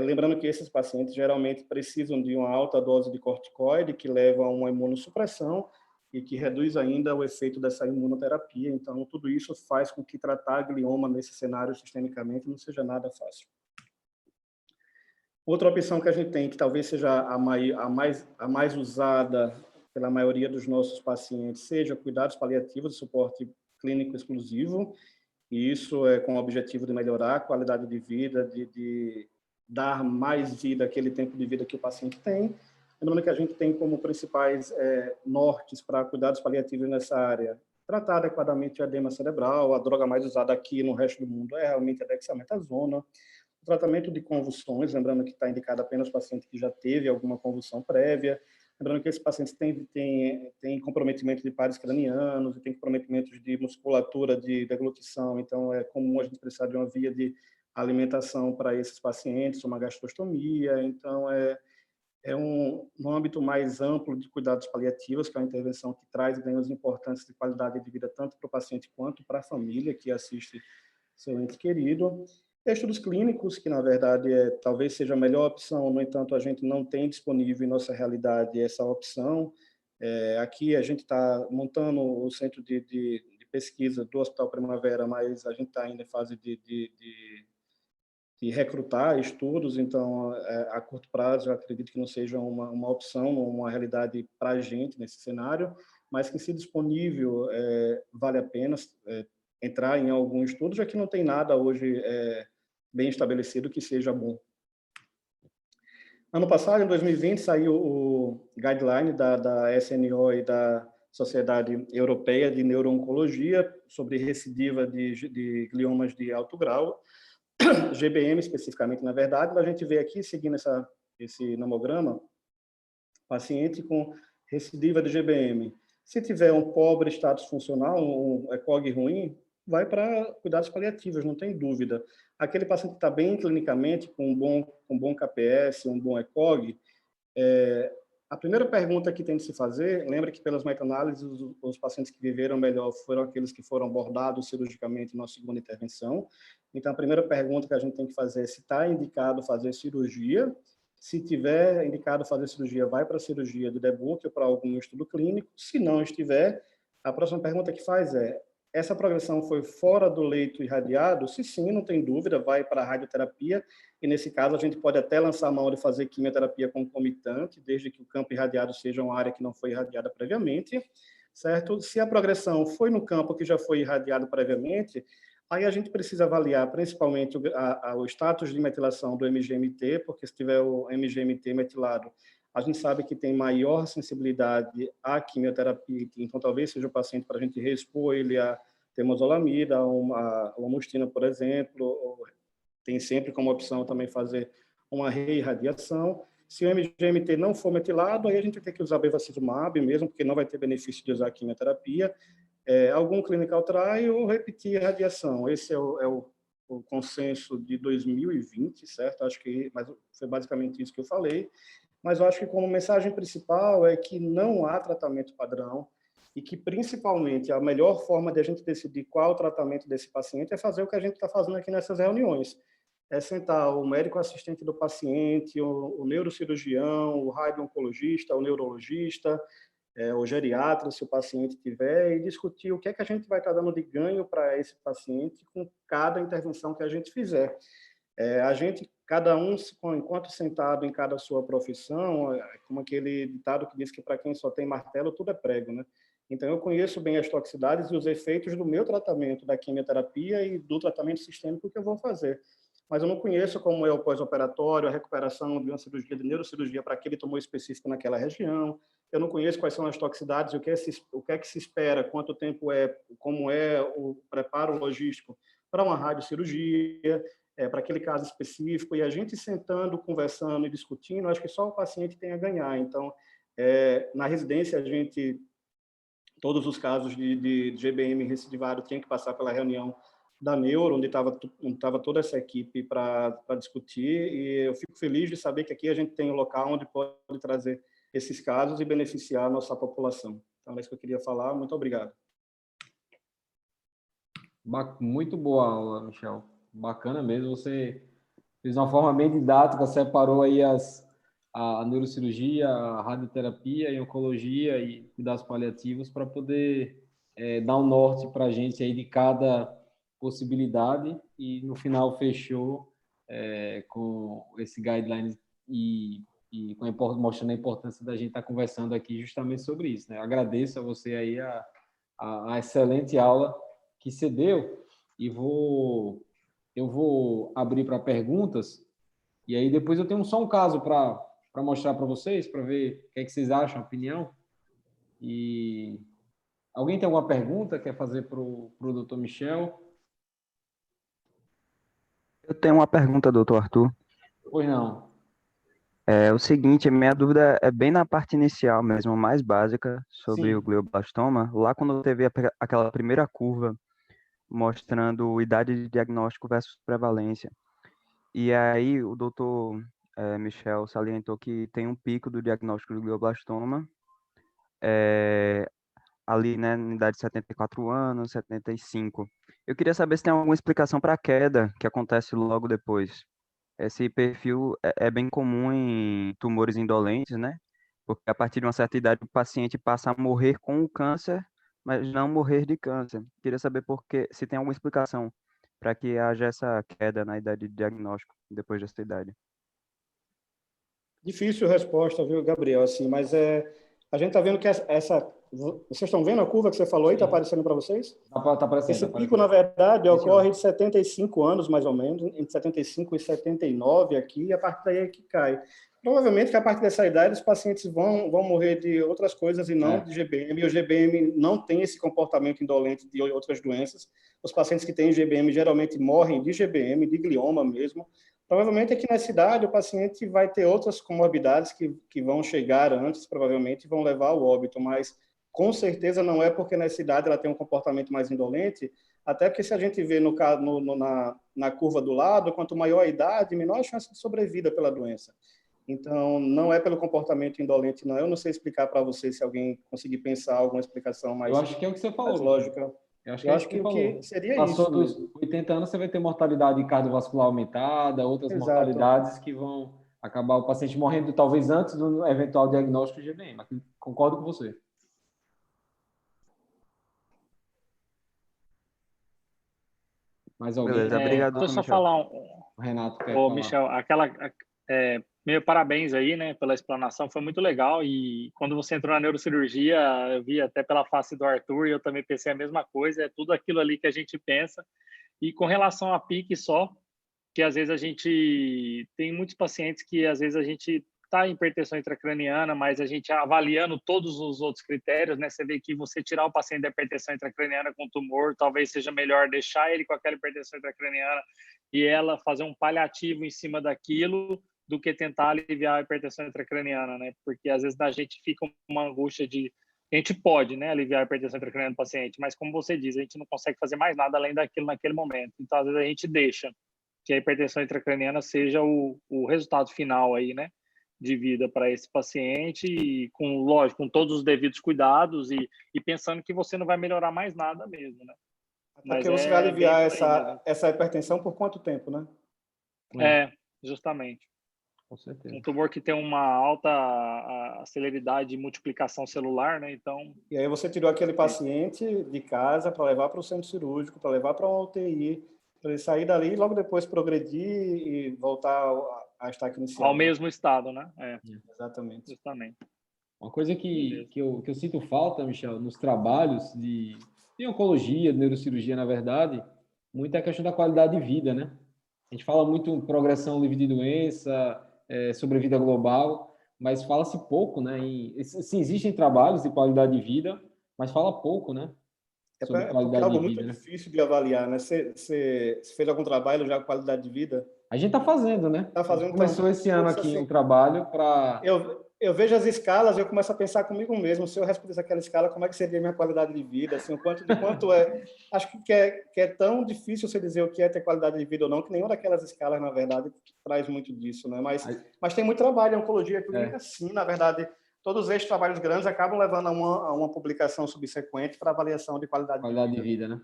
Lembrando que esses pacientes geralmente precisam de uma alta dose de corticoide, que leva a uma imunossupressão e que reduz ainda o efeito dessa imunoterapia. Então, tudo isso faz com que tratar glioma nesse cenário sistemicamente não seja nada fácil. Outra opção que a gente tem, que talvez seja a mais usada pela maioria dos nossos pacientes, seja cuidados paliativos de suporte clínico exclusivo, e isso é com o objetivo de melhorar a qualidade de vida, de dar mais vida àquele tempo de vida que o paciente tem. Lembrando que a gente tem como principais nortes para cuidados paliativos nessa área: tratar adequadamente o edema cerebral. A droga mais usada aqui no resto do mundo é realmente a dexametasona. O tratamento de convulsões, lembrando que está indicado apenas paciente que já teve alguma convulsão prévia. Lembrando que esses pacientes têm comprometimento de pares cranianos e têm comprometimentos de musculatura de deglutição, então é comum a gente precisar de uma via de alimentação para esses pacientes, uma gastrostomia. Então, no âmbito mais amplo de cuidados paliativos, que é uma intervenção que traz ganhos importantes de qualidade de vida tanto para o paciente quanto para a família que assiste seu ente querido. Estudos clínicos, que na verdade talvez seja a melhor opção, no entanto, a gente não tem disponível em nossa realidade essa opção. Aqui a gente está montando o centro de pesquisa do Hospital Primavera, mas a gente está ainda em fase de recrutar estudos, então a curto prazo eu acredito que não seja uma opção, uma realidade para a gente nesse cenário, mas que, se disponível, vale a pena entrar em algum estudo, já que não tem nada hoje bem estabelecido que seja bom. Ano passado, em 2020, saiu o guideline da SNO e da Sociedade Europeia de Neuro-Oncologia sobre recidiva de gliomas de alto grau, GBM especificamente, na verdade. A gente vê aqui, seguindo esse nomograma, paciente com recidiva de GBM. Se tiver um pobre status funcional, um ECOG ruim, vai para cuidados paliativos, não tem dúvida. Aquele paciente que está bem clinicamente, com um bom KPS, um bom ECOG, a primeira pergunta que tem de se fazer, lembra que pelas meta-análises, os pacientes que viveram melhor foram aqueles que foram abordados cirurgicamente na segunda intervenção. Então, a primeira pergunta que a gente tem que fazer é se está indicado fazer cirurgia. Se tiver indicado fazer cirurgia, vai para a cirurgia de debut ou para algum estudo clínico. Se não estiver, a próxima pergunta que faz é: essa progressão foi fora do leito irradiado? Se sim, não tem dúvida, vai para a radioterapia, e nesse caso a gente pode até lançar a mão de fazer quimioterapia concomitante, desde que o campo irradiado seja uma área que não foi irradiada previamente, certo? Se a progressão foi no campo que já foi irradiado previamente, aí a gente precisa avaliar principalmente o status de metilação do MGMT, porque se tiver o MGMT metilado, a gente sabe que tem maior sensibilidade à quimioterapia, então talvez seja o paciente para a gente reexpor ele a temozolomida, uma mustina, por exemplo. Tem sempre como opção também fazer uma reirradiação. Se o MGMT não for metilado, aí a gente tem que usar bevacizumab mesmo, porque não vai ter benefício de usar a quimioterapia. Algum clinical trial ou repetir a radiação. Esse é o consenso de 2020, certo? Acho que foi basicamente isso que eu falei. Mas eu acho que como mensagem principal é que não há tratamento padrão e que, principalmente, a melhor forma de a gente decidir qual o tratamento desse paciente é fazer o que a gente está fazendo aqui nessas reuniões. é sentar o médico assistente do paciente, o neurocirurgião, o radio-oncologista, o neurologista, o geriatra, se o paciente tiver, e discutir o que é que a gente vai estar dando de ganho para esse paciente com cada intervenção que a gente fizer. A gente, cada um, enquanto sentado em cada sua profissão, como aquele ditado que diz que para quem só tem martelo, tudo é prego, né? Então, eu conheço bem as toxicidades e os efeitos do meu tratamento, da quimioterapia e do tratamento sistêmico que eu vou fazer. Mas eu não conheço como é o pós-operatório, a recuperação de uma cirurgia de neurocirurgia para aquele tumor específico naquela região. Eu não conheço quais são as toxicidades, o que é que se espera, quanto tempo como é o preparo logístico para uma radiocirurgia, para aquele caso específico. E a gente sentando, conversando e discutindo, acho que só o paciente tem a ganhar. Então, na residência, todos os casos de GBM recidivado tinham que passar pela reunião da Neuro, onde estava toda essa equipe para discutir, e eu fico feliz de saber que aqui a gente tem um local onde pode trazer esses casos e beneficiar a nossa população. Então, é isso que eu queria falar. Muito obrigado. Muito boa aula, Michel. Bacana mesmo. Você fez de uma forma bem didática, separou aí a neurocirurgia, a radioterapia, a oncologia e cuidados paliativos para poder dar um norte para a gente aí de cada possibilidade, e no final fechou com esse guideline e mostrando a importância da gente estar conversando aqui justamente sobre isso, né? Agradeço a você aí a excelente aula que você deu, e eu vou abrir para perguntas, e aí depois eu tenho só um caso para mostrar para vocês, para ver o que é que vocês acham, a opinião. E alguém tem alguma pergunta que quer fazer para o Dr. Michel? Eu tenho uma pergunta, doutor Arthur. Pois não. É o seguinte, a minha dúvida é bem na parte inicial mesmo, mais básica, sobre o Sim. glioblastoma. Lá quando teve aquela primeira curva mostrando idade de diagnóstico versus prevalência. E aí o doutor Michel salientou que tem um pico do diagnóstico do glioblastoma, ali, né, na idade de 74 anos, 75. Eu queria saber se tem alguma explicação para a queda que acontece logo depois. Esse perfil é bem comum em tumores indolentes, né? Porque a partir de uma certa idade o paciente passa a morrer com o câncer, mas não morrer de câncer. Queria saber se tem alguma explicação para que haja essa queda na idade de diagnóstico depois dessa idade. Difícil resposta, viu, Gabriel? Assim, mas a gente está vendo que vocês estão vendo a curva que você falou aí? Está aparecendo para vocês? Tá aparecendo. Esse pico, na verdade, ocorre de 75 anos, mais ou menos, entre 75 e 79 aqui, e a partir daí é que cai. Provavelmente que a partir dessa idade os pacientes vão morrer de outras coisas e não de GBM, e o GBM não tem esse comportamento indolente de outras doenças. Os pacientes que têm GBM geralmente morrem de GBM, de glioma mesmo. Provavelmente aqui nessa idade o paciente vai ter outras comorbidades que vão chegar antes, provavelmente, e vão levar ao óbito, mas com certeza não é porque nessa idade ela tem um comportamento mais indolente, até porque se a gente vê na curva do lado, quanto maior a idade, menor a chance de sobrevida pela doença. Então, não é pelo comportamento indolente, não. Eu não sei explicar para você, se alguém conseguir pensar alguma explicação mais, Eu acho que é o que você falou, mais lógica. Eu acho que o que seria passou isso dos mesmo. 80 anos, você vai ter mortalidade cardiovascular aumentada, outras Exato. mortalidades que vão acabar o paciente morrendo talvez antes do eventual diagnóstico de GBM. Concordo com você. Mais alguém? Beleza, obrigado, Deixa eu doutor só Michel. falar O Renato quer Ô, falar. Michel, meu parabéns aí, né, pela explanação, foi muito legal. E quando você entrou na neurocirurgia, eu vi até pela face do Arthur, e eu também pensei a mesma coisa, é tudo aquilo ali que a gente pensa. E com relação a pique só, que às vezes a gente tem muitos pacientes que às vezes a gente está em hipertensão intracraniana, mas a gente avaliando todos os outros critérios, né? Você vê que você tirar o paciente da hipertensão intracraniana com tumor, talvez seja melhor deixar ele com aquela hipertensão intracraniana e ela fazer um paliativo em cima daquilo do que tentar aliviar a hipertensão intracraniana, né? Porque às vezes a gente fica uma angústia de a gente pode, né, aliviar a hipertensão intracraniana do paciente, mas como você diz, a gente não consegue fazer mais nada além daquilo naquele momento. Então, às vezes a gente deixa que a hipertensão intracraniana seja o resultado final aí, né, de vida para esse paciente, e lógico, com todos os devidos cuidados e pensando que você não vai melhorar mais nada mesmo, né? Porque você vai aliviar essa hipertensão por quanto tempo, né? Justamente. Com certeza. Um tumor que tem uma alta celeridade de multiplicação celular, né? Então... E aí você tirou aquele paciente de casa para levar para o centro cirúrgico, para levar para uma UTI, para ele sair dali e logo depois progredir e voltar à estaca inicial. Ao mesmo estado, né? Exatamente. Justamente. Uma coisa que eu sinto falta, Michel, nos trabalhos de oncologia, de neurocirurgia, na verdade, muito é a questão da qualidade de vida, né? A gente fala muito em progressão livre de doença, sobrevida global, mas fala-se pouco, né? Sim, existem trabalhos de qualidade de vida, mas fala pouco, né? Sobre Porque é algo muito difícil de avaliar, né? Você fez algum trabalho já com qualidade de vida? A gente está fazendo, né? Tá fazendo, começou esse ano aqui um trabalho para... Eu vejo as escalas e eu começo a pensar comigo mesmo, se eu respondesse aquela escala, como é que seria a minha qualidade de vida? Assim, quanto é... Acho que é tão difícil você dizer o que é ter qualidade de vida ou não, que nenhuma daquelas escalas, na verdade, traz muito disso, né? Mas tem muito trabalho em oncologia clínica, sim, na verdade. Todos esses trabalhos grandes acabam levando a uma publicação subsequente para avaliação de qualidade de vida, né?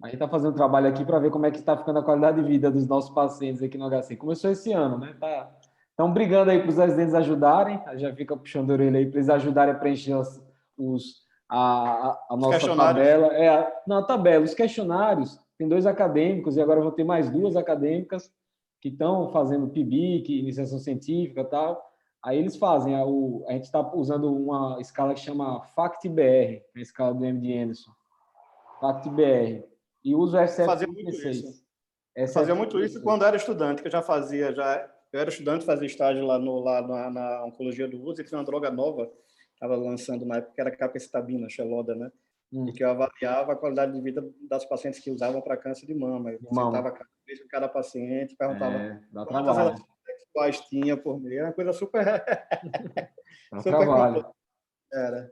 A gente está fazendo um trabalho aqui para ver como é que está ficando a qualidade de vida dos nossos pacientes aqui no HC. Começou esse ano, né? Estão brigando aí para os residentes ajudarem, já fica puxando a orelha aí para eles ajudarem a preencher a nossa tabela. A tabela, os questionários, tem 2 acadêmicos e agora vão ter mais 2 acadêmicas que estão fazendo PIBIC, iniciação científica e tal. Aí eles fazem, a gente está usando uma escala que chama FACT-BR, a escala do MD Anderson. FACT-BR. E uso o SF36. Fazia muito isso quando era estudante, que eu já fazia. Eu era estudante, fazia estágio lá na oncologia do USP, e tinha uma droga nova, estava lançando na época, que era capecitabina, Xeloda, né? E que eu avaliava a qualidade de vida das pacientes que usavam para câncer de mama. Eu sentava com cada paciente, perguntava quantas relações sexuais tinha por mês. Era uma coisa super... Dá trabalho. Era.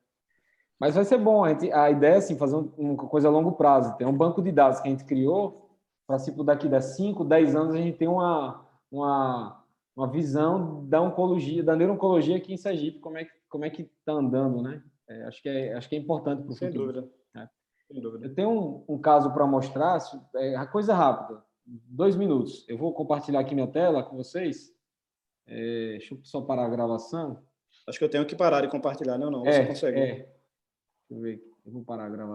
Mas vai ser bom. A ideia é assim, fazer uma coisa a longo prazo. Tem um banco de dados que a gente criou para, se daqui a 5, 10 anos, a gente tem uma visão da oncologia, da neuro-oncologia aqui em Sergipe, como é que está andando, né? Acho que é importante para o futuro. Dúvida. Sem dúvida. Eu tenho um caso para mostrar, coisa rápida, 2 minutos. Eu vou compartilhar aqui minha tela com vocês. Deixa eu só parar a gravação. Acho que eu tenho que parar de compartilhar, não? Você consegue? Deixa eu ver, eu vou parar a gravação.